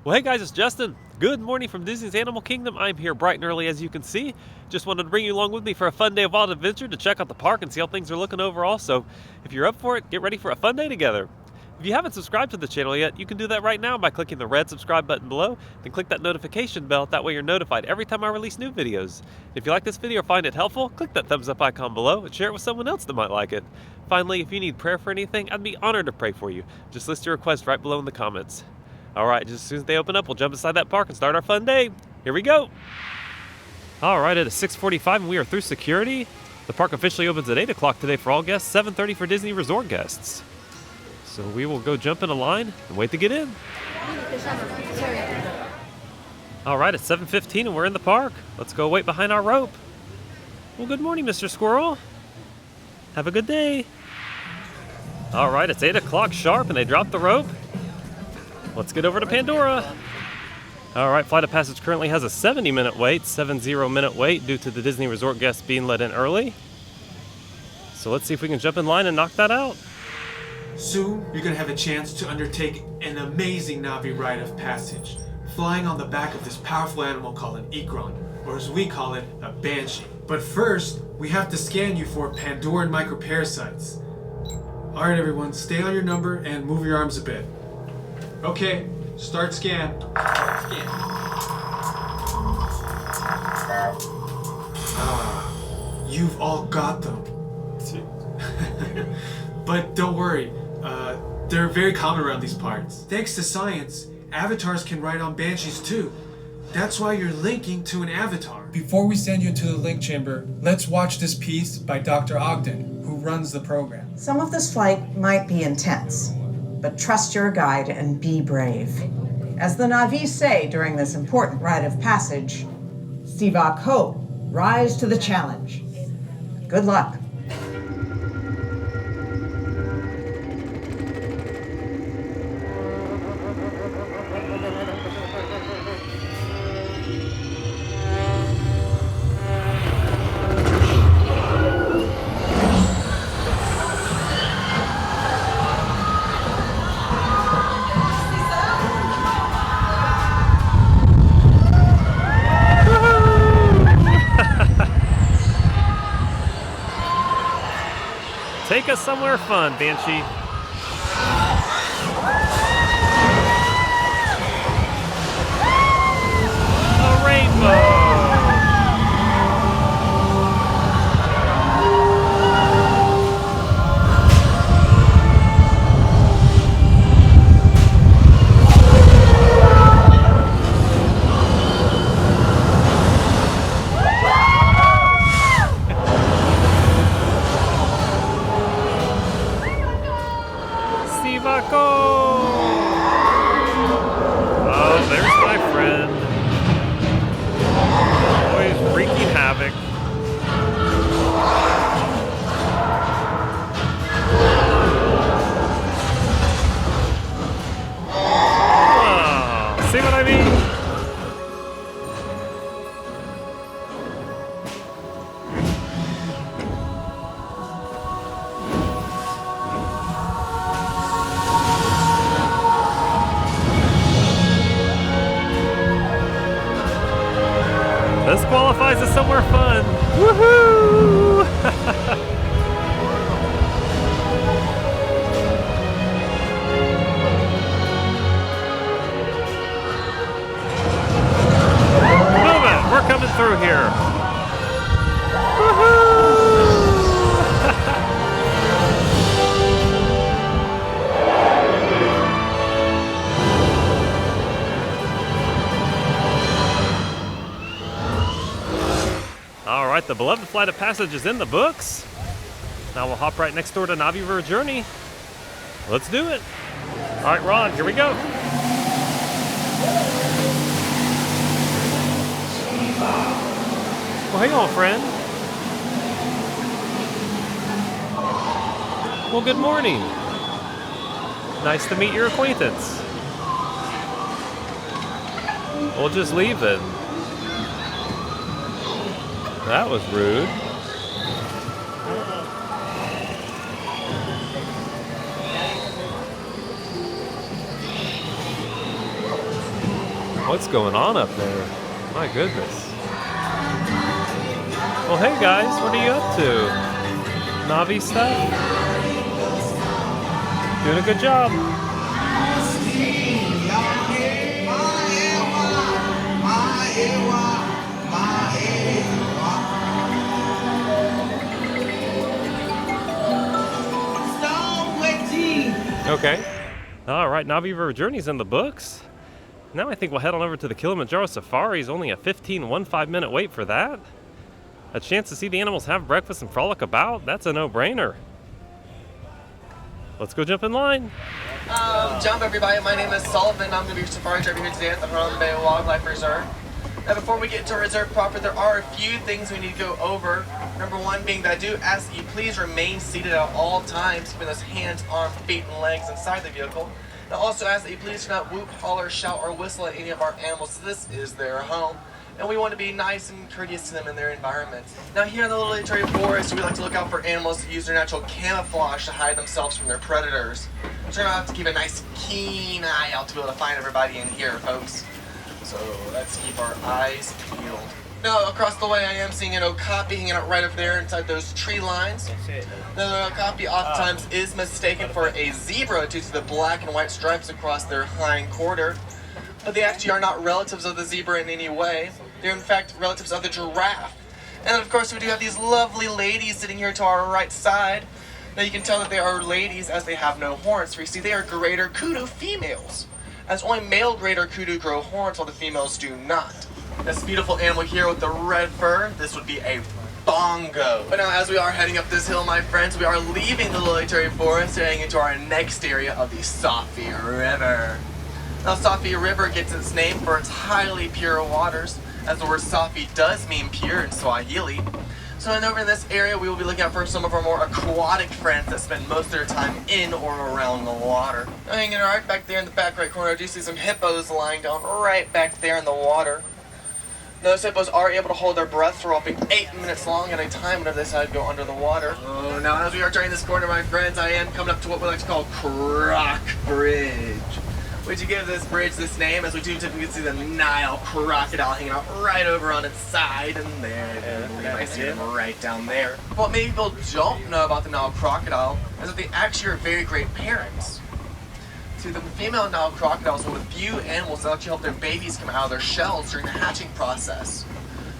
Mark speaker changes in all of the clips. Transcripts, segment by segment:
Speaker 1: Well, hey guys, it's Justin. Good morning from Disney's Animal Kingdom. I'm here bright and early, as you can see. Just wanted to bring you along with me for a fun day of wild adventure to check out the park and see how things are looking overall. So if you're up for it, get ready for a fun day together. If you haven't subscribed to the channel yet, you can do that right now by clicking the red subscribe button below. Then click that notification bell. That way you're notified every time I release new videos. If you like this video or find it helpful, click that thumbs up icon below and share it with someone else that might like it. Finally, if you need prayer for anything, I'd be honored to pray for you. Just list your request right below in the comments. Alright, just as soon as they open up, we'll jump inside that park and start our fun day. Here we go! Alright, it is 6:45 and we are through security. The park officially opens at 8 o'clock today for all guests, 7:30 for Disney Resort guests. So we will go jump in a line and wait to get in. Alright, it's 7:15 and we're in the park. Let's go wait behind our rope. Well, good morning, Mr. Squirrel. Have a good day. Alright, it's 8 o'clock sharp and they dropped the rope. Let's get over to Pandora. Alright, Flight of Passage currently has a 70-minute wait, 70-minute wait due to the Disney Resort guests being let in early. So let's see if we can jump in line and knock that out.
Speaker 2: Soon, you're going to have a chance to undertake an amazing Navi rite of passage, flying on the back of this powerful animal called an Ikron, or as we call it, a Banshee. But first, we have to scan you for Pandoran microparasites. Alright everyone, stay on your number and move your arms a bit. Okay, start scan. You've all got them. But don't worry, they're very common around these parts. Thanks to science, avatars can ride on Banshees too. That's why you're linking to an avatar. Before we send you to the link chamber, let's watch this piece by Dr. Ogden, who runs the program.
Speaker 3: Some of this flight might be intense, but trust your guide and be brave. As the Navi say during this important rite of passage, Sivak Ho, rise to the challenge. Good luck.
Speaker 1: Take us somewhere fun, Banshee. A rainbow! Oh, there's my friend. Always wreaking havoc. Oh, see what I mean? This qualifies as somewhere fun. Woohoo! Move it! We're coming through here. Woohoo! Alright, the beloved Flight of Passage is in the books. Now we'll hop right next door to Navi for a journey. Let's do it. Alright, Ron, here we go. Well, hang on, friend. Well, good morning. Nice to meet your acquaintance. We'll just leave then. That was rude. What's going on up there? My goodness. Well, hey guys, what are you up to? Navi stuff? Doing a good job. Okay. All right, Navi River Journey's in the books. Now I think we'll head on over to the Kilimanjaro Safari. It's only a 15-minute wait for that. A chance to see the animals have breakfast and frolic about? That's a no-brainer. Let's go jump in line.
Speaker 4: Jump everybody, my name is Sullivan. I'm going to be your safari driver here today at the Hartman Bay Wildlife Reserve. Now before we get to reserve proper, there are a few things we need to go over. Number one being that I do ask that you please remain seated at all times, keeping those hands, arms, feet, and legs inside the vehicle. I also ask that you please do not whoop, holler, shout, or whistle at any of our animals. This is their home, and we want to be nice and courteous to them in their environment. Now here in the Little Terry Forest, we like to look out for animals that use their natural camouflage to hide themselves from their predators. So we're going to have to keep a nice keen eye out to be able to find everybody in here, folks. So let's keep our eyes peeled. Now across the way I am seeing an okapi hanging out right up there inside those tree lines. The okapi oftentimes is mistaken for a zebra due to the black and white stripes across their hind quarter. But they actually are not relatives of the zebra in any way. They're in fact relatives of the giraffe. And then of course we do have these lovely ladies sitting here to our right side. Now you can tell that they are ladies as they have no horns. For you see they are greater kudu females, as only male greater kudu grow horns while the females do not. This beautiful animal here with the red fur, this would be a bongo. But now as we are heading up this hill, my friends, we are leaving the Little Terry Forest and heading into our next area of the Safi River. Now Safi River gets its name for its highly pure waters, as the word Safi does mean pure in Swahili. So over in this area, we will be looking out for some of our more aquatic friends that spend most of their time in or around the water. Now hanging right back there in the back right corner, I do see some hippos lying down right back there in the water. Those hippos are able to hold their breath for roughly 8 minutes long at a time whenever they decide to go under the water. Oh, now as we are turning this corner, my friends, I am coming up to what we like to call Croc Bridge. Which you give this bridge this name, as we do typically see the Nile crocodile hanging out right over on its side, and there, I see them right down there. What many people don't know about the Nile crocodile is that they actually are very great parents. See, the female Nile crocodiles are one of the few animals that actually help their babies come out of their shells during the hatching process,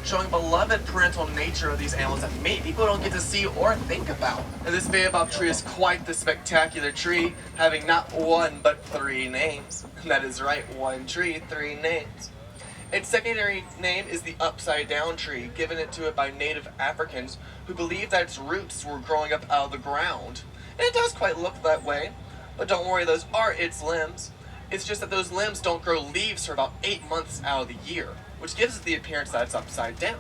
Speaker 4: showing beloved parental nature of these animals that many people don't get to see or think about. And this Baobab tree is quite the spectacular tree, having not one but 3 names. And that is right, 1 tree, 3 names. Its secondary name is the upside down tree, given it to it by native Africans who believe that its roots were growing up out of the ground. And it does quite look that way, but don't worry, those are its limbs. It's just that those limbs don't grow leaves for about 8 months out of the year, which gives it the appearance that it's upside down.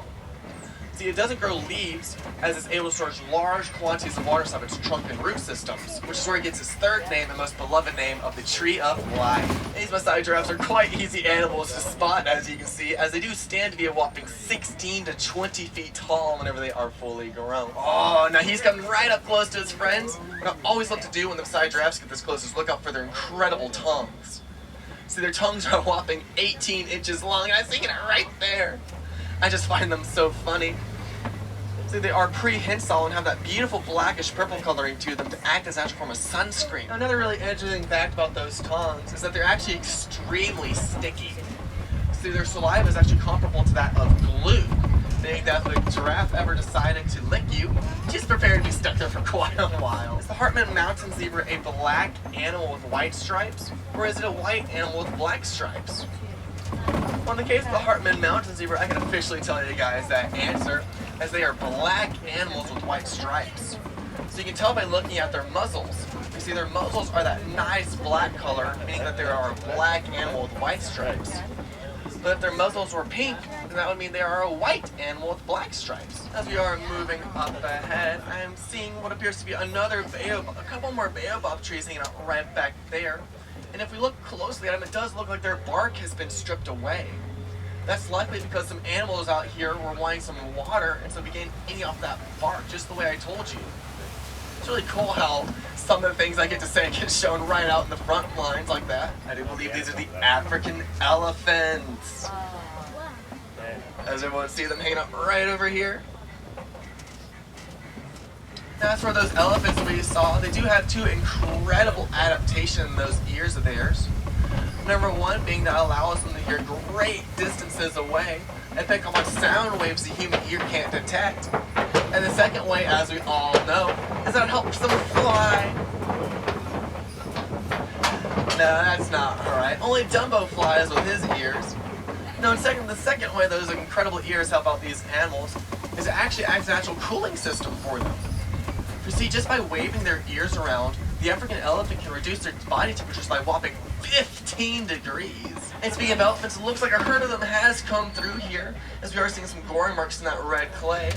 Speaker 4: See, it doesn't grow leaves as it's able to store large quantities of water inside its trunk and root systems, which is where it gets its 3rd name and most beloved name of the Tree of Life. These Maasai giraffes are quite easy animals to spot, as you can see, as they do stand to be a whopping 16 to 20 feet tall whenever they are fully grown. Oh, now he's coming right up close to his friends. What I always love to do when the Maasai giraffes get this close is look out for their incredible tongues. See, their tongues are a whopping 18 inches long, and I'm seeing it right there. I just find them so funny. See, they are prehensile and have that beautiful blackish purple coloring to them to act as an actual form of sunscreen. Now, another really interesting fact about those tongues is that they're actually extremely sticky. See, their saliva is actually comparable to that of glue, meaning that if a giraffe ever decided to lick you, she's prepared to be stuck there for quite a while. Is the Hartman mountain zebra a black animal with white stripes, or is it a white animal with black stripes? Well, in the case of the Hartman mountain zebra, I can officially tell you guys that answer, as they are black animals with white stripes. So you can tell by looking at their muzzles. You see, their muzzles are that nice black color, meaning that they are a black animal with white stripes. But if their muzzles were pink, then that would mean they are a white animal with black stripes. As we are moving up ahead, I am seeing what appears to be a couple more baobab trees hanging out right back there. And if we look closely at them, it does look like their bark has been stripped away. That's likely because some animals out here were wanting some water, and so began eating off that bark, just the way I told you. It's really cool how some of the things I get to say get shown right out in the front lines like that. I do believe these are the African elephants. As everyone see them hanging out right over here. As for those elephants we saw, they do have two incredible adaptations in those ears of theirs. Number one being that allows them to hear great distances away and pick up on sound waves the human ear can't detect. And the second way, as we all know, is that it helps them fly. No, that's not alright. Only Dumbo flies with his ears. No, the second way those incredible ears help out these animals is it actually acts as a natural cooling system for them. You see, just by waving their ears around, the African elephant can reduce their body temperatures by a whopping 15 degrees. And speaking of elephants, it looks like a herd of them has come through here, as we are seeing some goring marks in that red clay.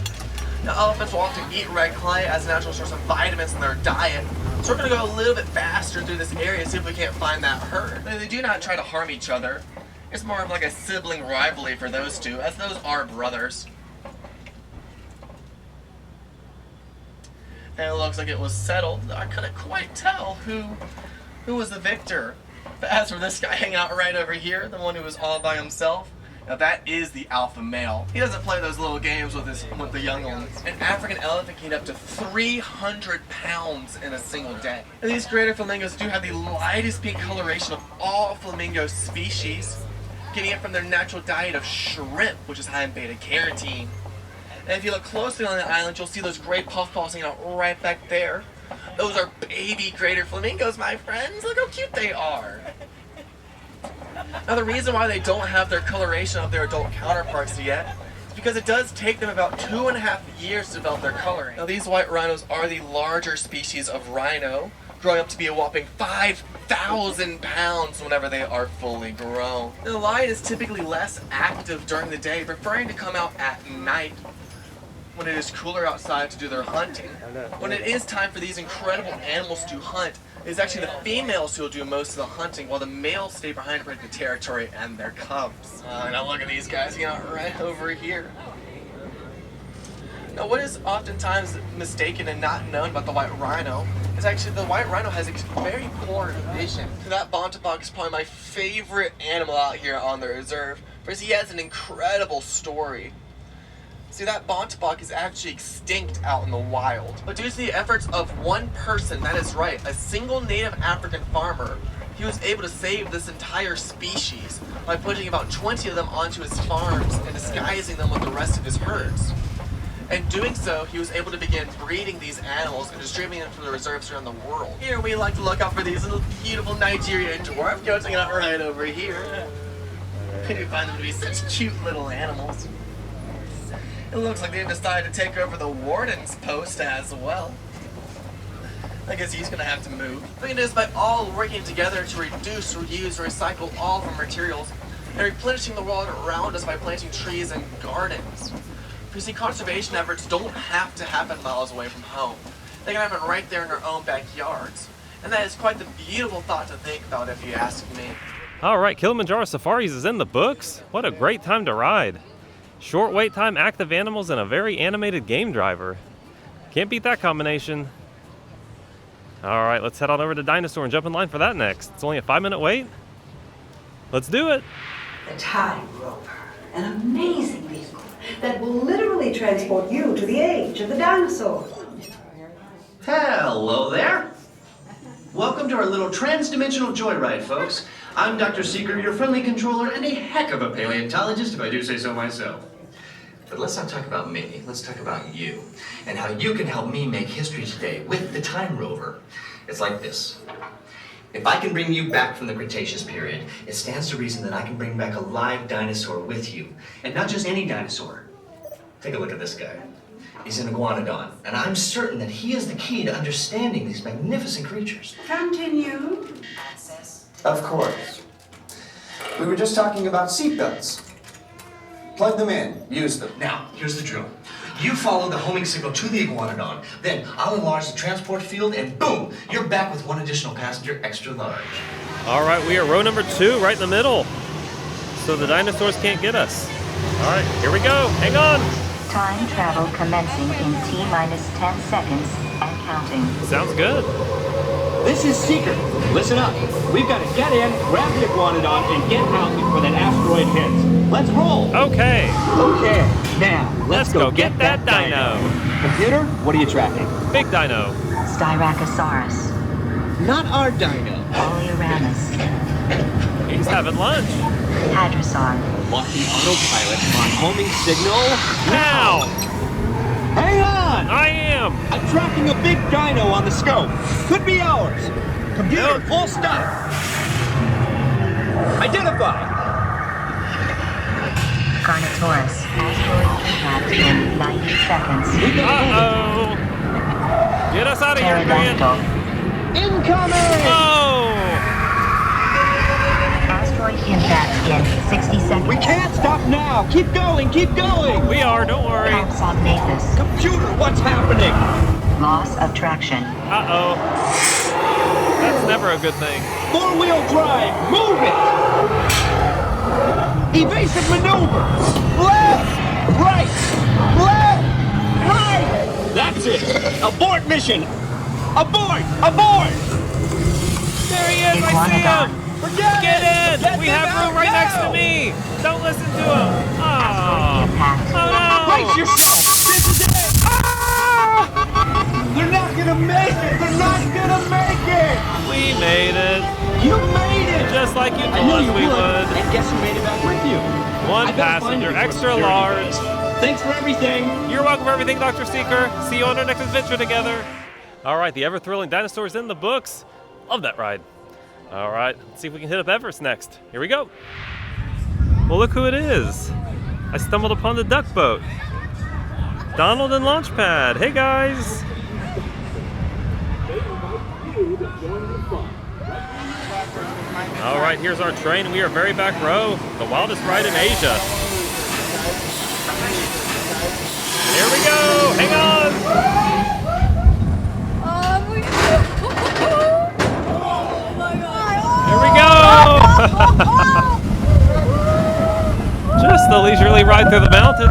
Speaker 4: Now, elephants will often eat red clay as a natural source of vitamins in their diet, so we're going to go a little bit faster through this area, see if we can't find that herd. They do not try to harm each other. It's more of like a sibling rivalry for those two, as those are brothers. And it looks like it was settled. I couldn't quite tell who was the victor. But as for this guy hanging out right over here, the one who was all by himself, now that is the alpha male. He doesn't play those little games with the young ones. An African elephant can eat up to 300 pounds in a single day. And these greater flamingos do have the lightest pink coloration of all flamingo species, getting it from their natural diet of shrimp, which is high in beta carotene. And if you look closely on the island, you'll see those gray puffballs hanging out right back there. Those are baby greater flamingos, my friends. Look how cute they are. Now, the reason why they don't have their coloration of their adult counterparts yet is because it does take them about 2.5 years to develop their coloring. Now, these white rhinos are the larger species of rhino, growing up to be a whopping 5,000 pounds whenever they are fully grown. The lion is typically less active during the day, preferring to come out at night when it is cooler outside to do their hunting. When it is time for these incredible animals to hunt, it's actually the females who will do most of the hunting, while the males stay behind to protect the territory and their cubs. Now look at these guys hanging out right over here. Now, what is oftentimes mistaken and not known about the white rhino is actually the white rhino has very poor vision. That Bontebok is probably my favorite animal out here on the reserve, because he has an incredible story. See, that Bontebok is actually extinct out in the wild. But due to the efforts of one person, that is right, a single native African farmer, he was able to save this entire species by putting about 20 of them onto his farms and disguising them with the rest of his herds. And doing so, he was able to begin breeding these animals and distributing them from the reserves around the world. Here we like to look out for these little beautiful Nigerian dwarf goats hanging out right over here. I do find them to be such cute little animals. It looks like they've decided to take over the warden's post as well. I guess he's gonna have to move. The thing is, by all working together to reduce, reuse, recycle all of our materials, and replenishing the world around us by planting trees and gardens. You see, conservation efforts don't have to happen miles away from home. They can happen right there in our own backyards. And that is quite the beautiful thought to think about, if you ask me.
Speaker 1: All right, Kilimanjaro Safaris is in the books. What a great time to ride. Short wait time, active animals, and a very animated game driver. Can't beat that combination. All right, let's head on over to Dinosaur and jump in line for that next. It's only a 5-minute wait. Let's do it.
Speaker 5: The Time Rover, an amazing vehicle that will literally transport you to the age of the dinosaur.
Speaker 6: Hello there. Welcome to our little trans-dimensional joyride, folks. I'm Dr. Seeker, your friendly controller, and a heck of a paleontologist, if I do say so myself. But let's not talk about me, let's talk about you, and how you can help me make history today with the Time Rover. It's like this. If I can bring you back from the Cretaceous period, it stands to reason that I can bring back a live dinosaur with you. And not just any dinosaur. Take a look at this guy. He's an iguanodon, and I'm certain that he is the key to understanding these magnificent creatures.
Speaker 5: Continue.
Speaker 7: Of course. We were just talking about seatbelts. Plug them in, use them.
Speaker 6: Now, here's the drill. You follow the homing signal to the iguanodon, then I'll enlarge the transport field, and boom, you're back with one additional passenger extra large.
Speaker 1: All right, we are row number 2, right in the middle. So the dinosaurs can't get us. All right, here we go. Hang on.
Speaker 8: Time travel commencing in T-minus 10 seconds and counting.
Speaker 1: Sounds good.
Speaker 9: This is Seeker. Listen up. We've got to get in, grab the iguanodon, and get out before that asteroid hits. Let's roll.
Speaker 1: Okay.
Speaker 9: Okay. Now, let's go
Speaker 1: get that dino.
Speaker 9: Computer, what are you tracking?
Speaker 1: Big dino.
Speaker 8: Styracosaurus.
Speaker 9: Not our dino.
Speaker 8: Oleoramus.
Speaker 1: He's having lunch.
Speaker 8: Hadrosaur.
Speaker 9: Locking autopilot on homing signal.
Speaker 1: Now.
Speaker 9: Hang on!
Speaker 1: I am.
Speaker 9: I'm tracking a big dino on the scope. Could be ours. Computer, full stop. Identify.
Speaker 8: Carnotaurus. Asteroid impact in 90 seconds.
Speaker 1: Uh-oh. Get us out of here, Grant.
Speaker 8: Pterodactyl.
Speaker 9: Incoming!
Speaker 1: Oh!
Speaker 8: Asteroid impact in 60 seconds.
Speaker 9: We can't stop now. Keep going, keep going.
Speaker 1: We are, don't worry.
Speaker 8: Compsognathus.
Speaker 9: Computer, what's happening?
Speaker 8: Loss of traction.
Speaker 1: Uh-oh. That's never a good thing.
Speaker 9: Four-wheel drive, move it! Evasive maneuver! Left! Right! Left! Right! That's it! Abort mission! Abort! Abort!
Speaker 1: There he is, I see him! Get in! We have room right next to me! Don't listen to him! Oh, no!
Speaker 9: Brace yourself! This is it! Ah! They're not gonna make it! They're not gonna make it!
Speaker 1: We made it!
Speaker 9: You made it!
Speaker 1: Just like you
Speaker 9: I
Speaker 1: told
Speaker 9: knew
Speaker 1: us
Speaker 9: you
Speaker 1: we
Speaker 9: would.
Speaker 1: would.
Speaker 9: And guess who made it back with you?
Speaker 1: One
Speaker 9: I better find
Speaker 1: passenger,
Speaker 9: you before
Speaker 1: extra
Speaker 9: security
Speaker 1: large.
Speaker 9: goes. Thanks for everything.
Speaker 1: You're welcome for everything, Dr. Seeker. See you on our next adventure together. All right, the ever-thrilling dinosaurs in the books. Love that ride. All right, let's see if we can hit up Everest next. Here we go. Well, look who it is. I stumbled upon the duck boat. Donald and Launchpad. Hey, guys. All right, here's our train. We are very back row. The wildest ride in Asia. Here we go. Hang on. Here we go. Just a leisurely ride through the mountains.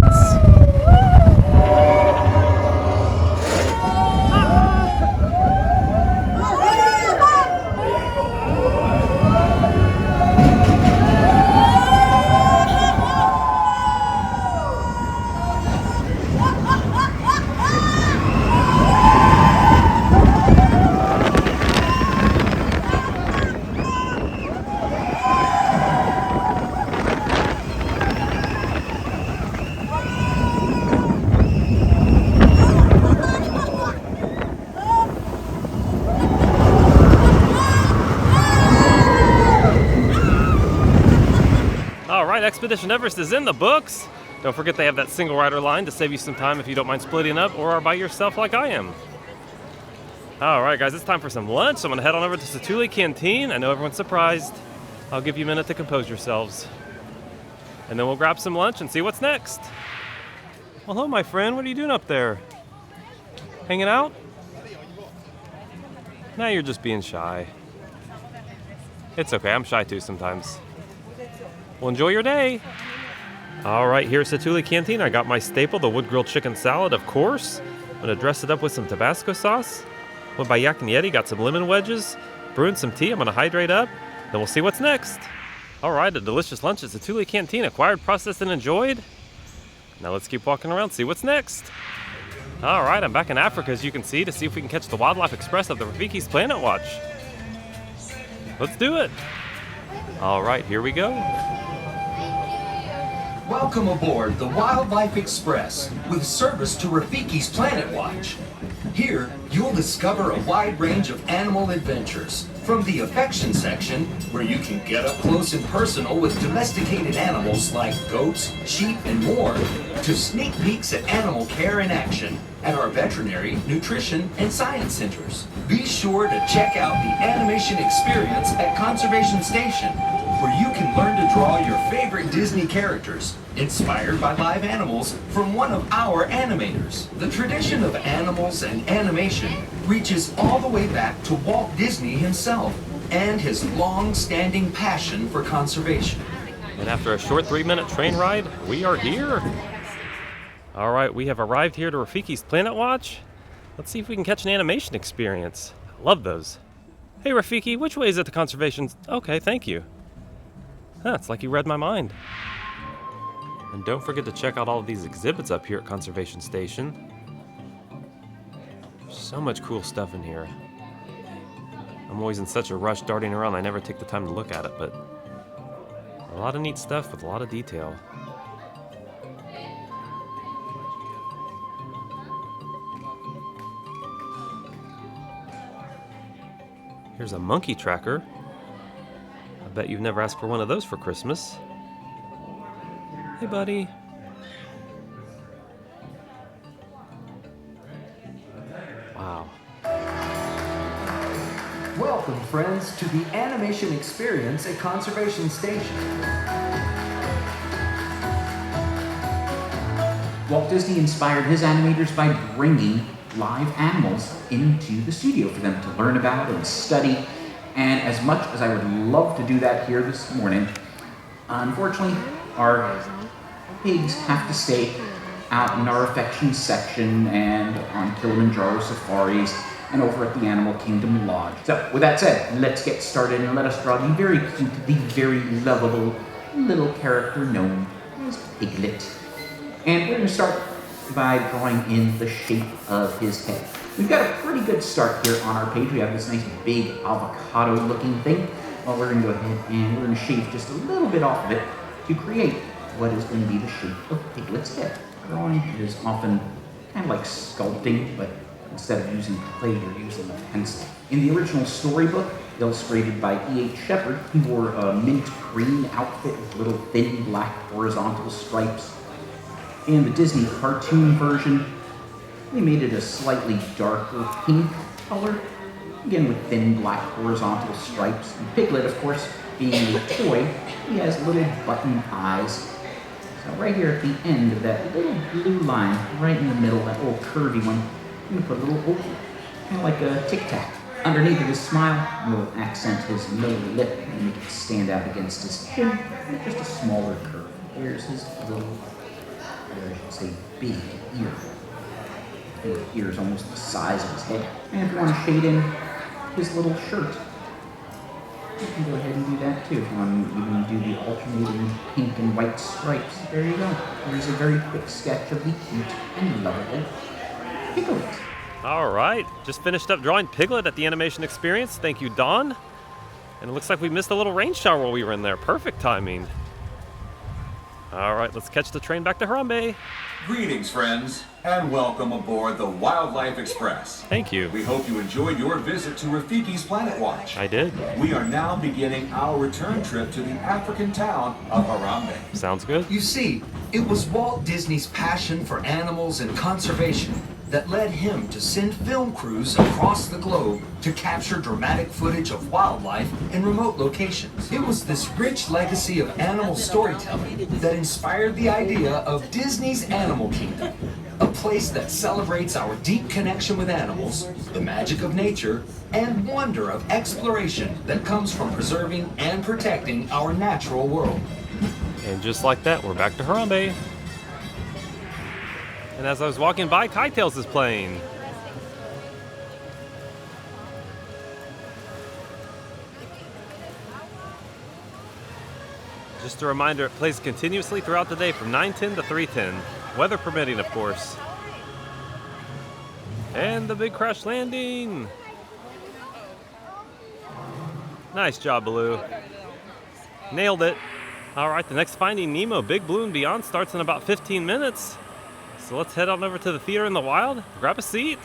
Speaker 1: Expedition Everest is in the books. Don't forget they have that single rider line to save you some time if you don't mind splitting up or are by yourself like I am. Alright guys, it's time for some lunch. So I'm going to head on over to Cetuli Canteen. I know everyone's surprised. I'll give you a minute to compose yourselves. And then we'll grab some lunch and see what's next. Well, hello my friend, what are you doing up there? Hanging out? Now you're just being shy. It's okay, I'm shy too sometimes. Well, enjoy your day. All right, here's Cetuli Canteen. I got my staple, the wood-grilled chicken salad, of course. I'm gonna dress it up with some Tabasco sauce. Went by Yak and Yeti, got some lemon wedges, brewing some tea. I'm gonna hydrate up, then we'll see what's next. All right, a delicious lunch at Cetuli Canteen, acquired, processed, and enjoyed. Now let's keep walking around, see what's next. All right, I'm back in Africa, as you can see, to see if we can catch the Wildlife Express of the Rafiki's Planet Watch. Let's do it. All right, here we go.
Speaker 10: Welcome aboard the Wildlife Express with service to Rafiki's Planet Watch. Here, you'll discover a wide range of animal adventures, from the affection section, where you can get up close and personal with domesticated animals like goats, sheep, and more, to sneak peeks at animal care in action at our veterinary, nutrition, and science centers. Be sure to check out the animation experience at Conservation Station, where you can learn to draw your favorite Disney characters, inspired by live animals from one of our animators. The tradition of animals and animation reaches all the way back to Walt Disney himself and his long-standing passion for conservation.
Speaker 1: And after a short 3-minute train ride, we are here. Alright, we have arrived here to Rafiki's Planet Watch. Let's see if we can catch an animation experience. I love those. Hey Rafiki, which way is it to conservation? Okay, thank you. Huh, it's like you read my mind. And don't forget to check out all of these exhibits up here at Conservation Station. So much cool stuff in here. I'm always in such a rush darting around, I never take the time to look at it, but a lot of neat stuff with a lot of detail. Here's a monkey tracker. I bet you've never asked for one of those for Christmas. Hey, buddy. Wow.
Speaker 11: Welcome, friends, to the animation experience at Conservation Station.
Speaker 12: Walt Disney inspired his animators by bringing live animals into the studio for them to learn about and study. And as much as I would love to do that here this morning, unfortunately, our pigs have to stay out in our affection section and on Kilimanjaro Safaris and over at the Animal Kingdom Lodge. So, with that said, let's get started and let us draw the very cute, the very lovable little character known as Piglet. And we're going to start by drawing in the shape of his head. We've got a pretty good start here on our page. We have this nice big avocado-looking thing. Well, we're going to go ahead and we're going to shave just a little bit off of it to create what is going to be the shape of Piglet's head. Drawing is often kind of like sculpting, but instead of using clay, you're using a pencil. In the original storybook, illustrated by E.H. Shepard, he wore a mint green outfit with little thin black horizontal stripes. In the Disney cartoon version, they made it a slightly darker pink color, again with thin black horizontal stripes. And Piglet, of course, being a toy, he has little button eyes. So right here at the end of that little blue line, right in the middle, that little curvy one, I'm going to put a little oval, kind of like a tic-tac. Underneath of his smile, we'll accent his lower lip and make it stand out against his chin with just a smaller curve. Here's his little, or I should say, big ear. His ear is almost the size of his head. And if you want to shade in his little shirt, you can go ahead and do that too. If you want to even do the alternating pink and white stripes, there you go. Here's a very quick sketch of the cute and lovable Piglet.
Speaker 1: All right, just finished up drawing Piglet at the animation experience. Thank you, Dawn. And it looks like we missed a little rain shower while we were in there. Perfect timing. All right, let's catch the train back to Harambe.
Speaker 13: Greetings, friends, and welcome aboard the Wildlife Express.
Speaker 1: Thank you.
Speaker 13: We hope you enjoyed your visit to Rafiki's Planet Watch.
Speaker 1: I did.
Speaker 13: We are now beginning our return trip to the African town of Harambe.
Speaker 1: Sounds good.
Speaker 10: You see, it was Walt Disney's passion for animals and conservation that led him to send film crews across the globe to capture dramatic footage of wildlife in remote locations. It was this rich legacy of animal storytelling that inspired the idea of Disney's Animal Kingdom, a place that celebrates our deep connection with animals, the magic of nature, and wonder of exploration that comes from preserving and protecting our natural world.
Speaker 1: And just like that, we're back to Harambe. And as I was walking by, Kite-Tails is playing. Just a reminder, it plays continuously throughout the day from 9:10 to 3:10. Weather permitting, of course. And the big crash landing. Nice job, Baloo. Nailed it. All right, the next Finding Nemo, Big Blue and Beyond starts in about 15 minutes. So let's head on over to the theater in the wild, grab a seat.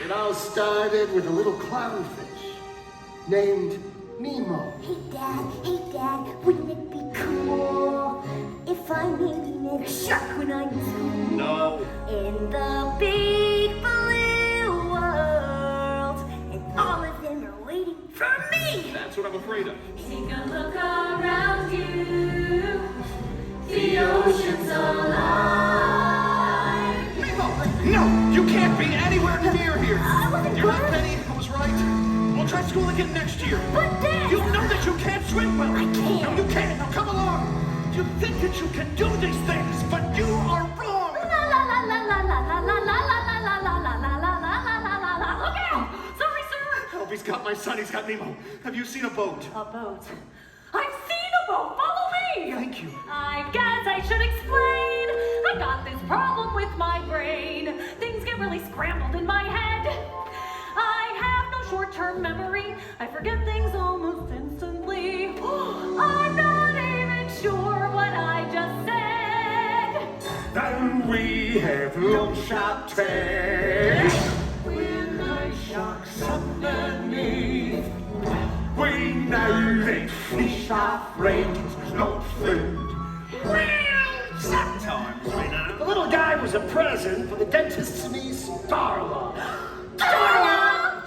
Speaker 14: It all started with a little clownfish named Nemo.
Speaker 15: Hey Dad, wouldn't it be cool if I named a shark when I'm in school?
Speaker 14: No.
Speaker 15: In the big blue world, and all of them are waiting for me.
Speaker 14: That's what I'm afraid of.
Speaker 15: Take a look around you, the ocean's alive.
Speaker 14: No, you can't be anywhere near here. You're not Penny, I was right. We'll try school again next year.
Speaker 15: But Dad!
Speaker 14: You know that you can't swim well.
Speaker 15: I can't.
Speaker 14: No, you can't. Now come along. You think that you can do these things, but you are wrong.
Speaker 15: La la la la
Speaker 14: he's got my son, he's got Nemo. Have you seen a boat?
Speaker 15: A boat? I've seen a boat! Follow me!
Speaker 14: Thank you.
Speaker 15: I guess I should explain. I got this problem with my brain. Things get really scrambled in my head. I have no short-term memory. I forget things almost instantly. I'm not even sure what I just said.
Speaker 14: Then we have long shot tails. With the sharks underneath. We know that fish are friends, not food. Well, sometimes we know. The little guy was a present for the dentist's niece, Darla.
Speaker 15: Darla!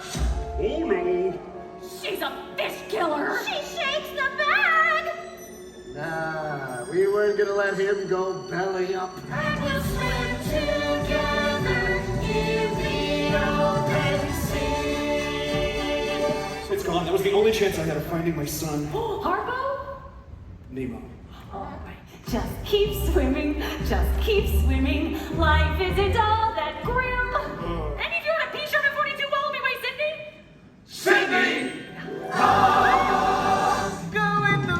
Speaker 14: Oh no.
Speaker 15: She's a fish killer. She shakes the bag.
Speaker 14: Nah, we weren't gonna let him go belly up.
Speaker 15: And we'll swim together in the open sea.
Speaker 14: It's gone. That was the only chance I had of finding my son.
Speaker 15: Harpo?
Speaker 14: Nemo.
Speaker 15: All right. Just keep swimming. Just keep swimming. Life isn't all that grim. And if you're in a pea shirt and 42 follow me, wait, Sydney?
Speaker 14: Sydney!
Speaker 15: Go with the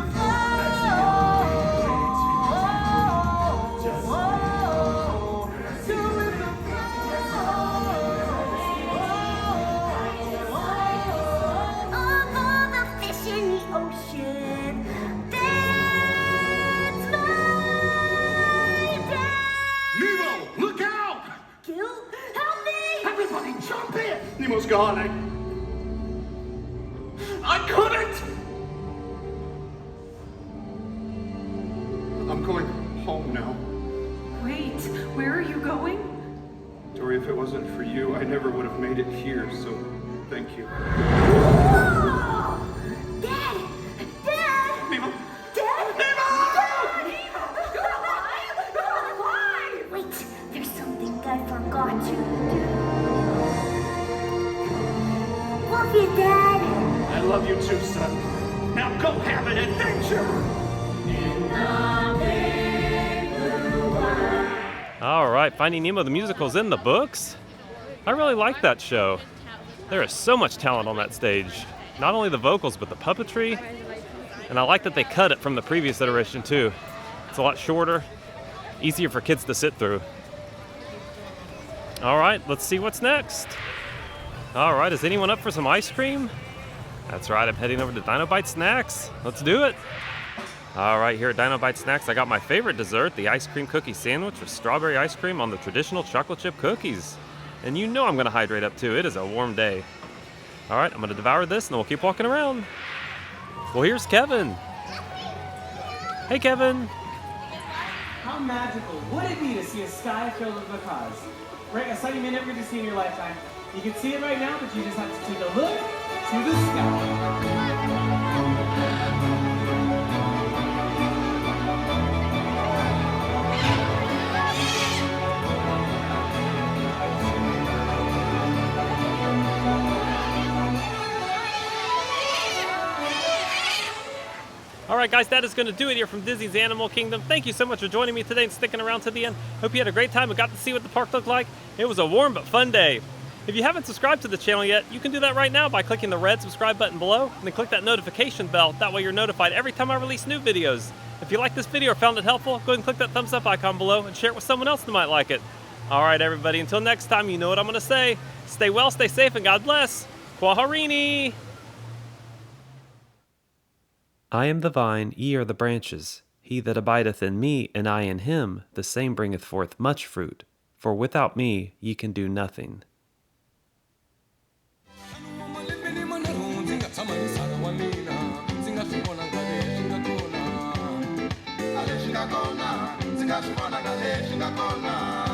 Speaker 14: Jump in! Nemo's gone. I couldn't! I'm going home now.
Speaker 15: Wait, where are you going?
Speaker 14: Dory, if it wasn't for you, I never would have made it here, so thank you.
Speaker 15: Whoa! Dad! Dad!
Speaker 14: Nemo!
Speaker 15: Dad!
Speaker 14: Nemo!
Speaker 15: Nemo! You're alive! You're alive! Wait, there's something I forgot to do. Love you, Dad.
Speaker 14: I love you too, son. Now go have an adventure! In the big blue world.
Speaker 1: All right, Finding Nemo the musical's in the books. I really like that show. There is so much talent on that stage. Not only the vocals, but the puppetry. And I like that they cut it from the previous iteration too. It's a lot shorter, easier for kids to sit through. All right, let's see what's next. All right, is anyone up for some ice cream? That's right, I'm heading over to Dinobite Snacks. Let's do it. All right, here at Dinobite Snacks, I got my favorite dessert, the ice cream cookie sandwich with strawberry ice cream on the traditional chocolate chip cookies. And you know I'm gonna hydrate up too. It is a warm day. All right, I'm gonna devour this and then we'll keep walking around. Well, here's Kevin. Hey, Kevin.
Speaker 16: How magical would it be to see a sky filled with macaws? Right, a sight you may never get to see in your lifetime. You can see it right now, but you just have to take a look to the sky.
Speaker 1: All right, guys, that is going to do it here from Disney's Animal Kingdom. Thank you so much for joining me today and sticking around to the end. Hope you had a great time and got to see what the park looked like. It was a warm but fun day. If you haven't subscribed to the channel yet, you can do that right now by clicking the red subscribe button below and then click that notification bell. That way you're notified every time I release new videos. If you like this video or found it helpful, go ahead and click that thumbs up icon below and share it with someone else that might like it. All right, everybody, until next time, you know what I'm going to say. Stay well, stay safe, and God bless. Kwaharini! I am the vine, ye are the branches. He that abideth in me, and I in him, the same bringeth forth much fruit. For without me ye can do nothing.
Speaker 17: Zinga kona, zinga shimona, zinga kona.